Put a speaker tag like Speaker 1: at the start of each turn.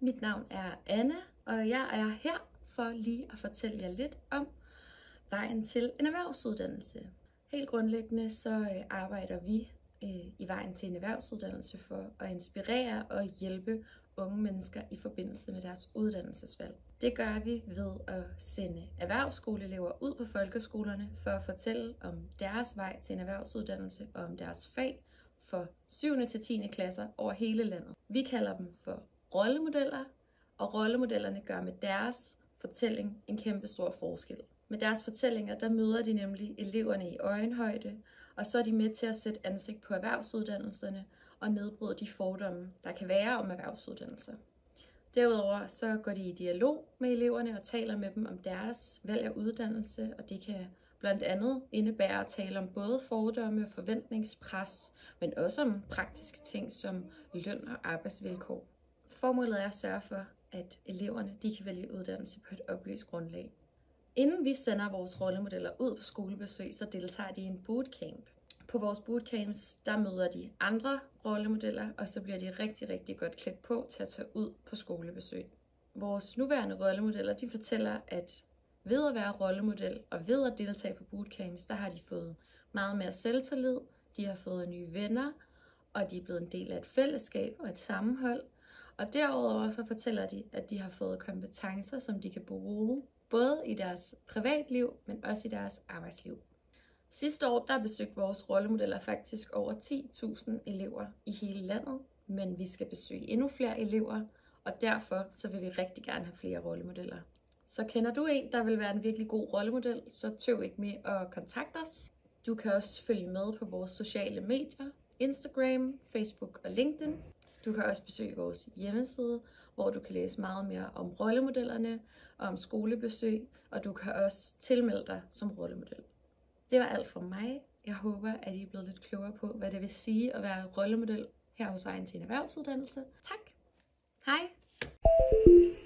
Speaker 1: Mit navn er Anna, og jeg er her for lige at fortælle jer lidt om vejen til en erhvervsuddannelse. Helt grundlæggende så arbejder vi i vejen til en erhvervsuddannelse for at inspirere og hjælpe unge mennesker i forbindelse med deres uddannelsesvalg. Det gør vi ved at sende erhvervsskoleelever ud på folkeskolerne for at fortælle om deres vej til en erhvervsuddannelse og om deres fag for 7. til 10. klasser over hele landet. Vi kalder dem for rollemodeller, og rollemodellerne gør med deres fortælling en kæmpe stor forskel. Med deres fortællinger, der møder de nemlig eleverne i øjenhøjde, og så er de med til at sætte ansigt på erhvervsuddannelserne og nedbryde de fordomme, der kan være om erhvervsuddannelser. Derudover så går de i dialog med eleverne og taler med dem om deres valg af uddannelse, og det kan blandt andet indebære at tale om både fordomme og forventningspres, men også om praktiske ting som løn og arbejdsvilkår. Formålet er at sørge for, at eleverne de kan vælge uddannelse på et oplyst grundlag. Inden vi sender vores rollemodeller ud på skolebesøg, så deltager de i en bootcamp. På vores bootcamps, der møder de andre rollemodeller, og så bliver de rigtig godt klædt på til at tage ud på skolebesøg. Vores nuværende rollemodeller, de fortæller, at ved at være rollemodel og ved at deltage på bootcamps, der har de fået meget mere selvtillid, de har fået nye venner, og de er blevet en del af et fællesskab og et sammenhold. Og derudover så fortæller de, at de har fået kompetencer, som de kan bruge både i deres privatliv, men også i deres arbejdsliv. Sidste år der besøgte vores rollemodeller faktisk over 10.000 elever i hele landet, men vi skal besøge endnu flere elever, og derfor så vil vi rigtig gerne have flere rollemodeller. Så kender du en, der vil være en virkelig god rollemodel, så tøv ikke med at kontakte os. Du kan også følge med på vores sociale medier, Instagram, Facebook og LinkedIn. Du kan også besøge vores hjemmeside, hvor du kan læse meget mere om rollemodellerne og om skolebesøg, og du kan også tilmelde dig som rollemodel. Det var alt fra mig. Jeg håber, at I er blevet lidt klogere på, hvad det vil sige at være rollemodel her hos vejen til en erhvervsuddannelse. Tak! Hej!